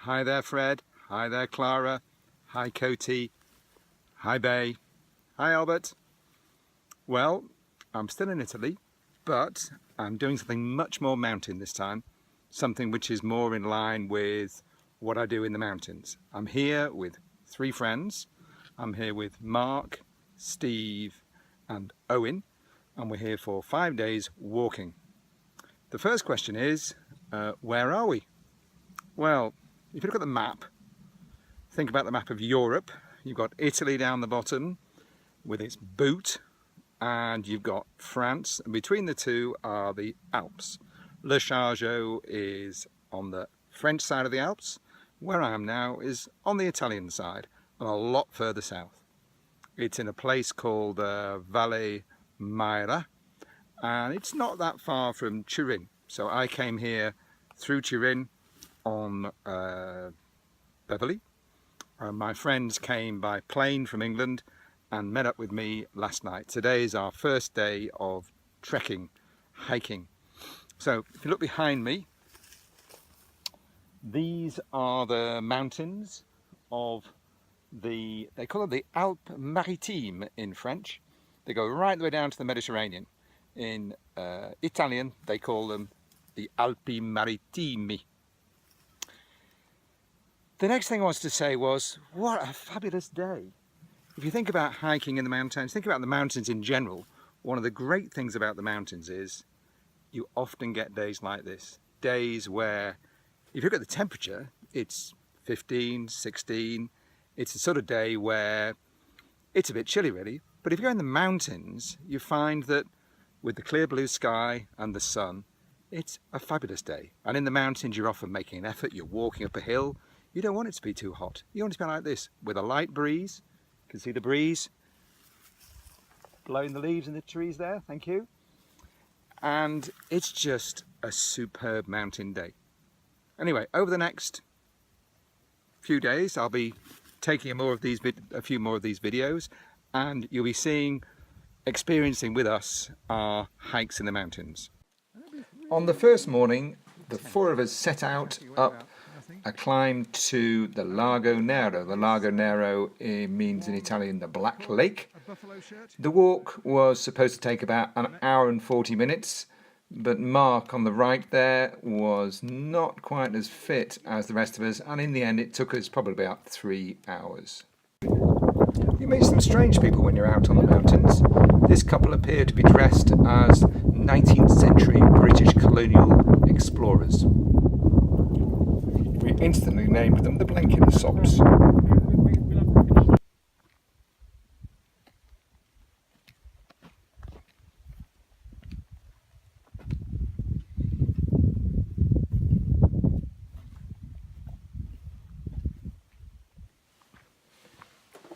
Hi there Fred, hi there Clara, hi Coty, hi Bay, hi Albert. Well, I'm still in Italy, but I'm doing something much more mountain this time, something which is more in line with what I do in the mountains. I'm here with 3 friends. I'm here with Mark, Steve and Owen, and we're here for 5 days walking. The first question is, where are we? Well, if you look at the map, think about the map of Europe. You've got Italy down the bottom with its boot, and you've got France, and between the two are the Alps. Le Chargeau is on the French side of the Alps. Where I am now is on the Italian side, and a lot further south. It's in a place called Vallee Maira, and it's not that far from Turin. So I came here through Turin on Beverly. My friends came by plane from England and met up with me last night. Today is our first day of trekking, hiking. So if you look behind me, these are the mountains of they call them the Alpes Maritimes in French. They go right the way down to the Mediterranean. In Italian, they call them the Alpi Maritimi. The next thing I wanted to say was, what a fabulous day. If you think about hiking in the mountains, think about the mountains in general, one of the great things about the mountains is you often get days like this. Days where, if you look at the temperature, it's 15, 16. It's a sort of day where it's a bit chilly really. But if you go in the mountains, you find that with the clear blue sky and the sun, it's a fabulous day. And in the mountains, you're often making an effort. You're walking up a hill. You don't want it to be too hot. You want it to be like this, with a light breeze. You can see the breeze blowing the leaves in the trees there, thank you. And it's just a superb mountain day. Anyway, over the next few days, I'll be taking a few more of these videos, and you'll be experiencing with us our hikes in the mountains. On the first morning, the 4 of us set out up a climb to the Lago Nero. The Lago Nero means in Italian the Black Lake. The walk was supposed to take about an hour and 40 minutes, but Mark on the right there was not quite as fit as the rest of us, and in the end it took us probably about 3 hours. You meet some strange people when you're out on the mountains. This couple appear to be dressed as 19th century British colonial explorers. We instantly named them the Blenkinsopps.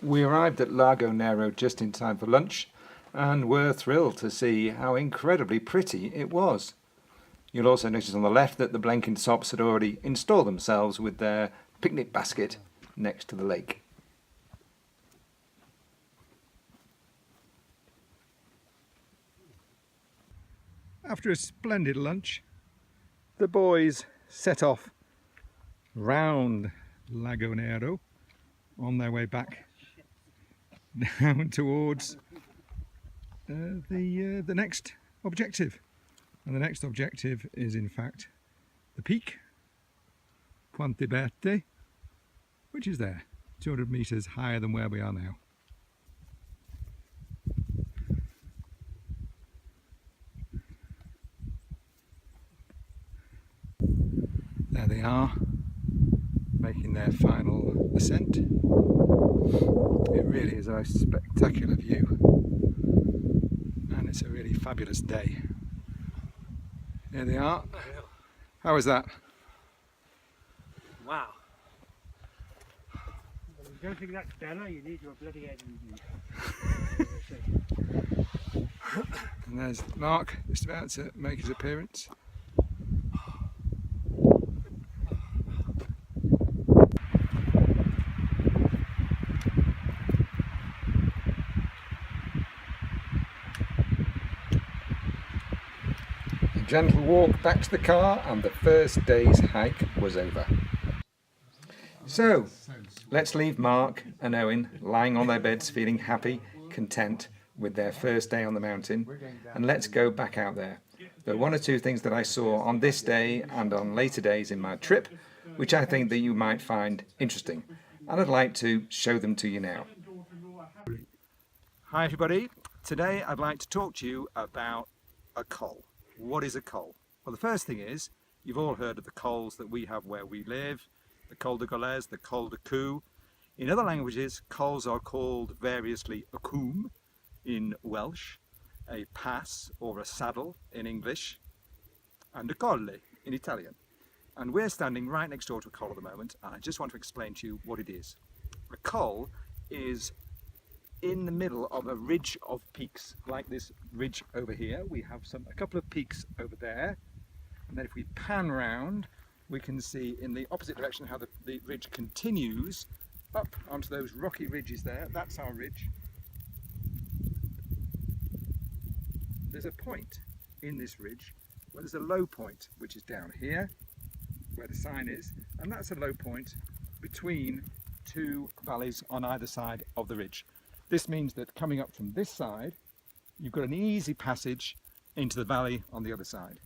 We arrived at Lago Nero just in time for lunch and were thrilled to see how incredibly pretty it was. You'll also notice on the left that the Blenkinsopps had already installed themselves with their picnic basket next to the lake. After a splendid lunch, the boys set off round Lago Nero on their way back down towards the next objective. And the next objective is in fact the peak, Quante Berte, which is there, 200 metres higher than where we are now. There they are, making their final ascent. It really is a most spectacular view, and it's a really fabulous day. There they are. How was that? Wow. Well, you don't think that's Bella, you need your bloody head. And there's Mark just about to make his appearance. A gentle walk back to the car and the first day's hike was over. So, let's leave Mark and Owen lying on their beds feeling happy, content with their first day on the mountain, and let's go back out there. There are one or two things that I saw on this day and on later days in my trip, which I think that you might find interesting, and I'd like to show them to you now. Hi everybody, today I'd like to talk to you about a col. What is a col? Well, the first thing is, you've all heard of the cols that we have where we live, the col de Golez, the col de Cou. In other languages, cols are called variously a coombe in Welsh, a pass or a saddle in English, and a colle in Italian. And we're standing right next door to a col at the moment, and I just want to explain to you what it is. A col is in the middle of a ridge of peaks, like this ridge over here. We have a couple of peaks over there, and then if we pan round, we can see in the opposite direction how the ridge continues up onto those rocky ridges there. That's our ridge. There's a point in this ridge where there's a low point, which is down here, where the sign is, and that's a low point between two valleys on either side of the ridge. This means that coming up from this side, you've got an easy passage into the valley on the other side.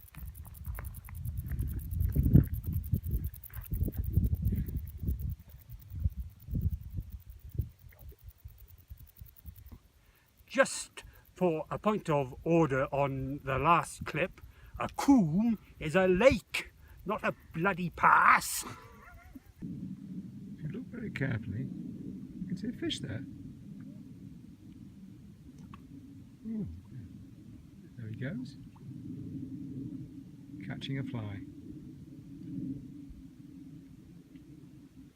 Just for a point of order on the last clip, a coombe is a lake, not a bloody pass. If you look very carefully, you can see a fish there. Ooh. There he goes, catching a fly.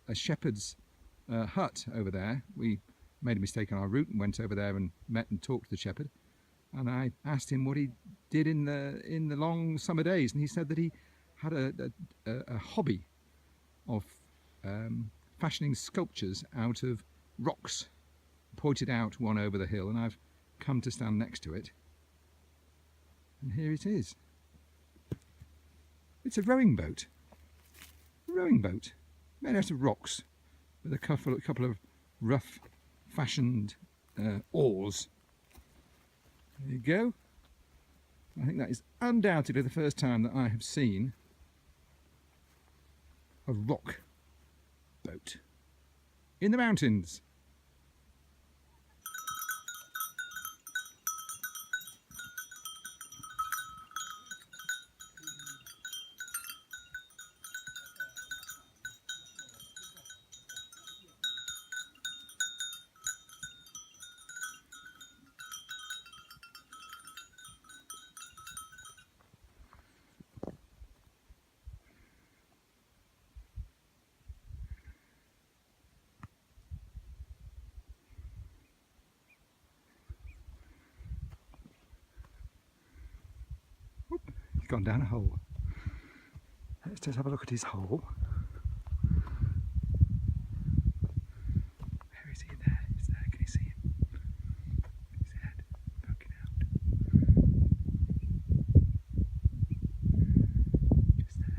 A shepherd's hut over there. We made a mistake on our route and went over there and met and talked to the shepherd, and I asked him what he did in the long summer days, and he said that he had a hobby of fashioning sculptures out of rocks. Pointed out one over the hill, and I've come to stand next to it, and here it is. It's a rowing boat made out of rocks with a couple of rough fashioned oars. There you go. I think that is undoubtedly the first time that I have seen a rock boat in the mountains. He's gone down a hole. Let's just have a look at his hole. Where is he? There. He's there. Can you see him? His head poking out. Just there.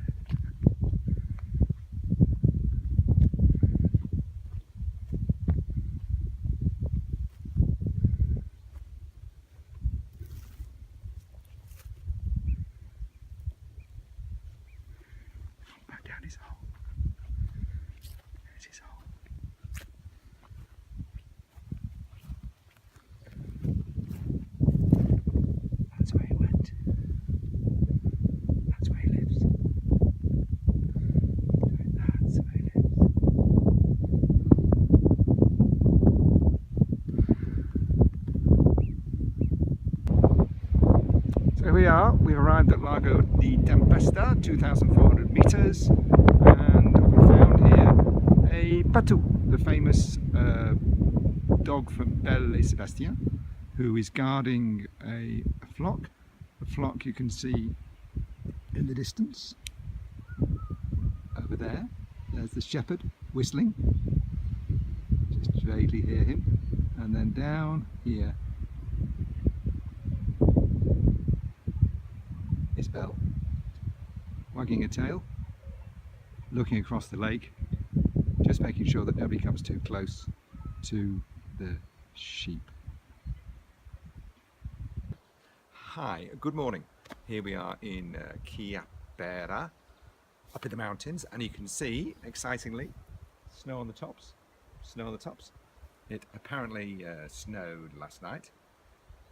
Back down his hole. There's his hole. That's where he went. That's where he lives. That's where he lives. So here we are. We've arrived at Lago di Tempesta, 2,400 metres, and we found here a patou, the famous dog from Belle et Sébastien, who is guarding a flock. The flock you can see in the distance over there. There's the shepherd whistling, just vaguely hear him, and then down here is Belle, wagging her tail, looking across the lake Just making sure that nobody comes too close to the sheep. Hi, good morning. Here we are in Chiapera, up in the mountains, and you can see, excitingly, snow on the tops. Snow on the tops. It apparently snowed last night,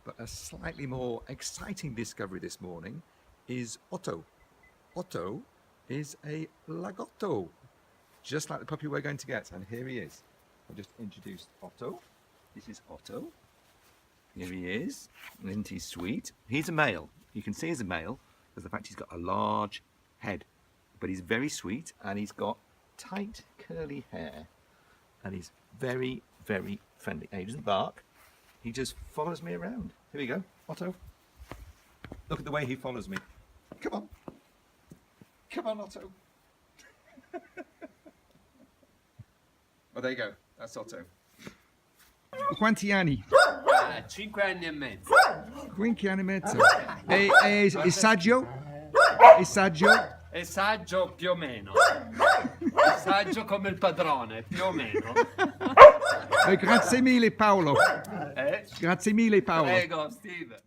but a slightly more exciting discovery this morning is Otto. Otto is a lagotto, just like the puppy we're going to get, and here he is. I've just introduced Otto. This is Otto. Here he is, isn't he sweet? He's a male. You can see he's a male because the fact he's got a large head, but he's very sweet and he's got tight curly hair and he's very, very friendly. And he doesn't bark, he just follows me around. Here we go, Otto. Look at the way he follows me. Come on. Come on, Otto. Oh, there you go. That's Otto. Quanti anni? 5 anni e mezzo. 5 anni e mezzo. E saggio? E saggio? È saggio più o meno. È saggio come il padrone, più o meno. Grazie mille Paolo. Eh? Grazie mille Paolo. Prego, Steve.